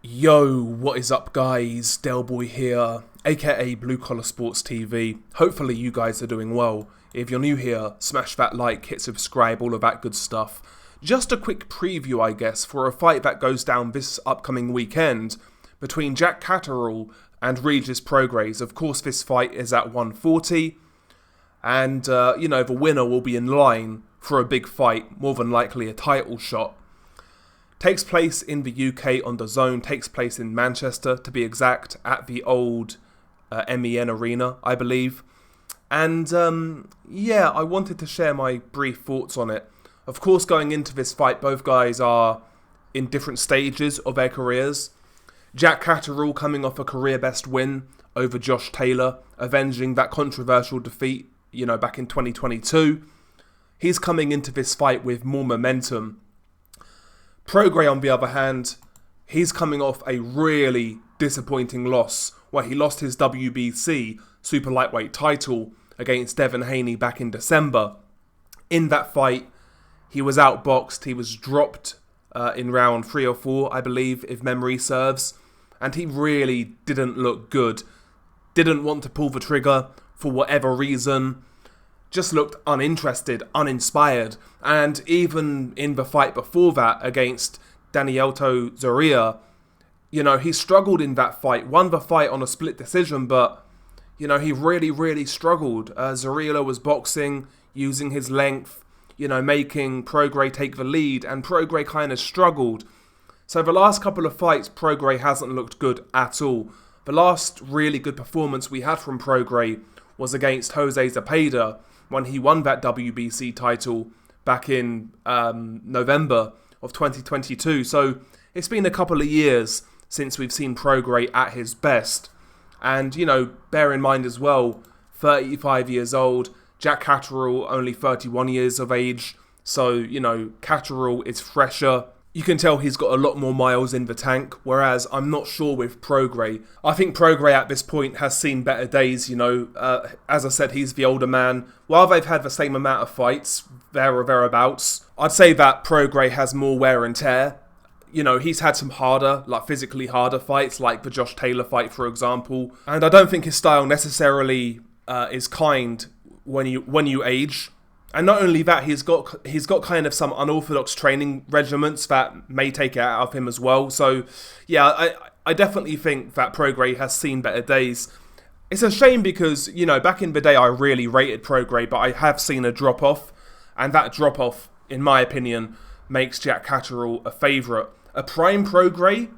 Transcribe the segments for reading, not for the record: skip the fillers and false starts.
Yo, what is up guys? Delboy here, aka Blue Collar Sports TV. Hopefully you guys are doing well. If you're new here, smash that like, hit subscribe, all of that good stuff. Just a quick preview, I guess, for a fight that goes down this upcoming weekend between Jack Catterall and Regis Prograis. Of course, this fight is at 140, and the winner will be in line for a big fight, more than likely a title shot. Takes place in the UK on the Zone, takes place in Manchester, to be exact, at the old MEN Arena, I believe. And, I wanted to share my brief thoughts on it. Of course, going into this fight, both guys are in different stages of their careers. Jack Catterall coming off a career-best win over Josh Taylor, avenging that controversial defeat, back in 2022. He's coming into this fight with more momentum. Prograis, on the other hand, he's coming off a really disappointing loss where he lost his WBC super lightweight title against Devin Haney back in December. In that fight, he was outboxed, he was dropped in round 3 or 4, I believe, if memory serves, and he really didn't look good. Didn't want to pull the trigger for whatever reason. Just looked uninterested, uninspired. And even in the fight before that against Danielto Zorrilla, he struggled in that fight. Won the fight on a split decision, but, he really, really struggled. Zorrilla was boxing, using his length, making Prograis take the lead, and Prograis kind of struggled. So the last couple of fights, Prograis hasn't looked good at all. The last really good performance we had from Prograis was against Jose Zepeda, when he won that WBC title back in November of 2022. So it's been a couple of years since we've seen Prograis at his best. And, bear in mind as well, 35 years old, Jack Catterall only 31 years of age. So, Catterall is fresher. You can tell he's got a lot more miles in the tank, whereas I'm not sure with Prograis. I think Prograis at this point has seen better days, as I said, he's the older man. While they've had the same amount of fights, there or thereabouts, I'd say that Prograis has more wear and tear. He's had some harder, physically harder fights, like the Josh Taylor fight, for example. And I don't think his style necessarily is kind when you age. And not only that, he's got kind of some unorthodox training regiments that may take it out of him as well. So, yeah, I definitely think that Prograis has seen better days. It's a shame because, back in the day I really rated Prograis, but I have seen a drop-off. And that drop-off, in my opinion, makes Jack Catterall a favourite. A prime Prograis,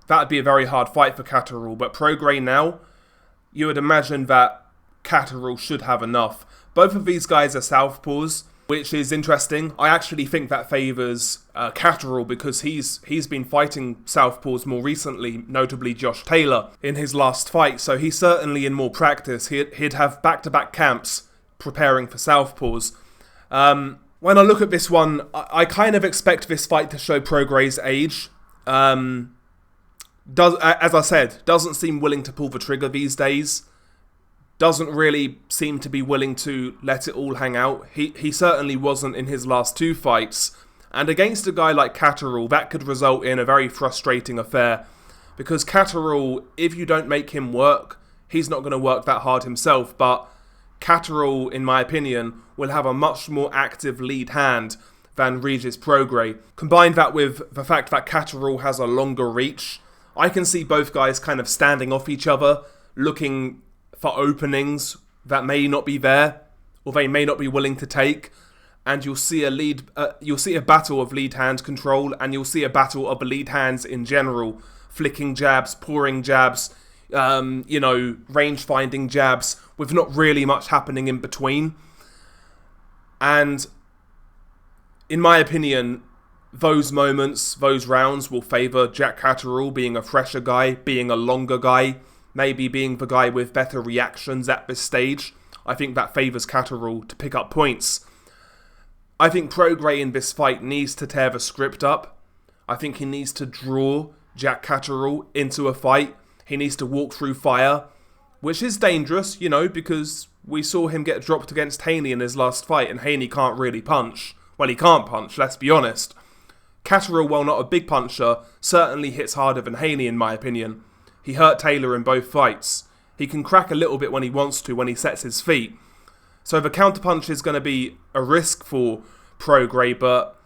that'd be a very hard fight for Catterall. But Prograis now, you would imagine that Catterall should have enough. Both of these guys are southpaws, which is interesting. I actually think that favours Catterall because he's been fighting southpaws more recently, notably Josh Taylor, in his last fight. So he's certainly in more practice. He'd have back-to-back camps preparing for southpaws. When I look at this one, I kind of expect this fight to show Prograis' age. As I said, doesn't seem willing to pull the trigger these days. Doesn't really seem to be willing to let it all hang out. He certainly wasn't in his last 2 fights. And against a guy like Catterall, that could result in a very frustrating affair. Because Catterall, if you don't make him work, he's not going to work that hard himself. But Catterall, in my opinion, will have a much more active lead hand than Regis Prograis. Combine that with the fact that Catterall has a longer reach, I can see both guys kind of standing off each other, looking for openings that may not be there, or they may not be willing to take, and you'll see a battle of lead hand control, and you'll see a battle of the lead hands in general, flicking jabs, pouring jabs, range finding jabs, with not really much happening in between. And in my opinion, those moments, those rounds will favour Jack Catterall being a fresher guy, being a longer guy, maybe being the guy with better reactions at this stage. I think that favours Catterall to pick up points. I think Prograis in this fight needs to tear the script up. I think he needs to draw Jack Catterall into a fight. He needs to walk through fire, which is dangerous, because we saw him get dropped against Haney in his last fight, and Haney can't really punch. Well, he can't punch, let's be honest. Catterall, while not a big puncher, certainly hits harder than Haney in my opinion. He hurt Taylor in both fights. He can crack a little bit when he wants to, when he sets his feet. So the counterpunch is going to be a risk for Prograis, but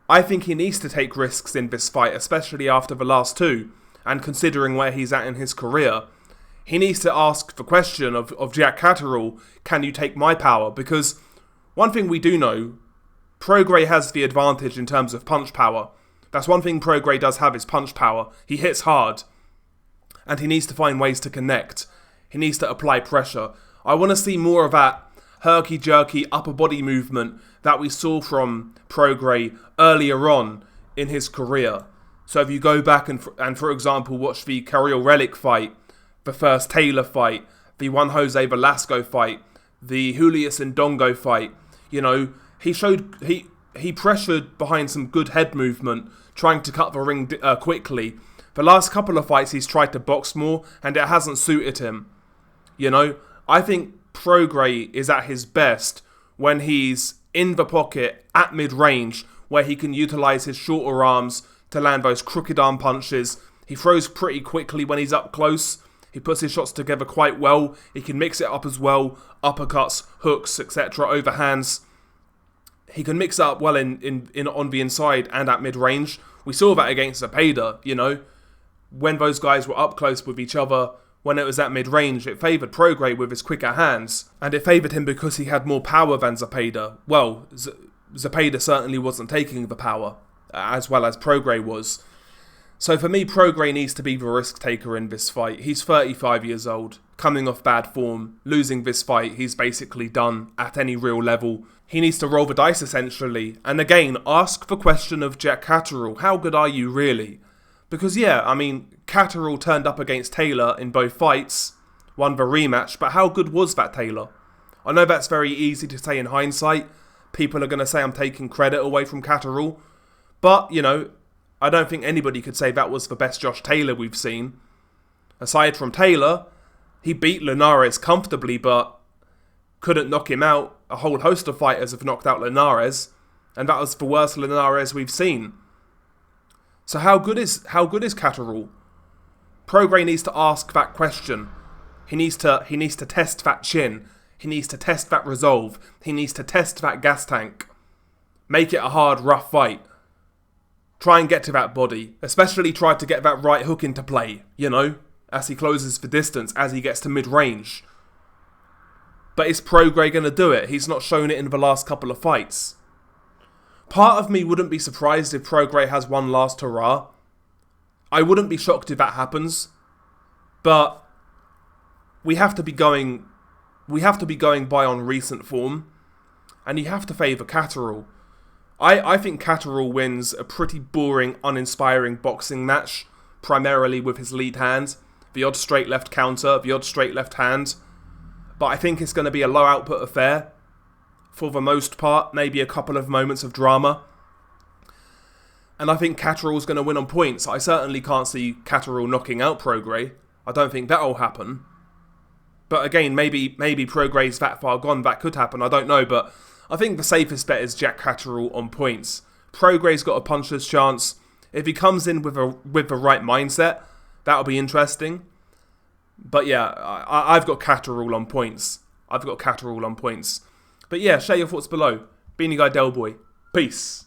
I think he needs to take risks in this fight, especially after the last two, and considering where he's at in his career. He needs to ask the question of Jack Catterall, can you take my power? Because one thing we do know, Prograis has the advantage in terms of punch power. That's one thing Prograis does have, is punch power. He hits hard, and he needs to find ways to connect. He needs to apply pressure. I want to see more of that herky-jerky upper body movement that we saw from Prograis earlier on in his career. So if you go back and for example, watch the Catterall Relic fight, the first Taylor fight, the Juan Jose Velasco fight, the Julius Ndongo fight, you know, he pressured behind some good head movement, trying to cut the ring quickly. The last couple of fights he's tried to box more, and it hasn't suited him. You know, I think Prograis is at his best when he's in the pocket at mid-range, where he can utilise his shorter arms to land those crooked arm punches. He throws pretty quickly when he's up close. He puts his shots together quite well. He can mix it up as well. Uppercuts, hooks, etc. Overhands. He can mix it up well in on the inside and at mid-range. We saw that against Zepeda, you know. When those guys were up close with each other, when it was at mid-range, it favoured Prograis with his quicker hands. And it favoured him because he had more power than Zepeda. Well, Zepeda certainly wasn't taking the power, as well as Prograis was. So for me, Prograis needs to be the risk taker in this fight. He's 35 years old, coming off bad form. Losing this fight, he's basically done at any real level. He needs to roll the dice essentially. And again, ask the question of Jack Catterall. How good are you really? Because yeah, I mean, Catterall turned up against Taylor in both fights, won the rematch, but how good was that Taylor? I know that's very easy to say in hindsight. People are going to say I'm taking credit away from Catterall. But, you know, I don't think anybody could say that was the best Josh Taylor we've seen. Aside from Taylor, he beat Linares comfortably, but couldn't knock him out. A whole host of fighters have knocked out Linares, and that was the worst Linares we've seen. So how good is Catterall? Prograis needs to ask that question. He needs to test that chin. He needs to test that resolve. He needs to test that gas tank. Make it a hard, rough fight. Try and get to that body. Especially try to get that right hook into play, you know, as he closes the distance, as he gets to mid-range. But is Prograis going to do it? He's not shown it in the last couple of fights. Part of me wouldn't be surprised if Prograis has one last hurrah. I wouldn't be shocked if that happens. But we have to be going by on recent form. And you have to favour Catterall. I think Catterall wins a pretty boring, uninspiring boxing match, primarily with his lead hand, the odd straight left counter, the odd straight left hand. But I think it's going to be a low output affair, for the most part, maybe a couple of moments of drama. And I think Catterall's going to win on points. I certainly can't see Catterall knocking out Prograis. I don't think that'll happen. But again, maybe Prograis that far gone, that could happen, I don't know, but I think the safest bet is Jack Catterall on points. Prograis got a puncher's chance. If he comes in with the right mindset, that'll be interesting. But yeah, I've got Catterall on points. But yeah, share your thoughts below. Beanie Guy Del Boy. Peace.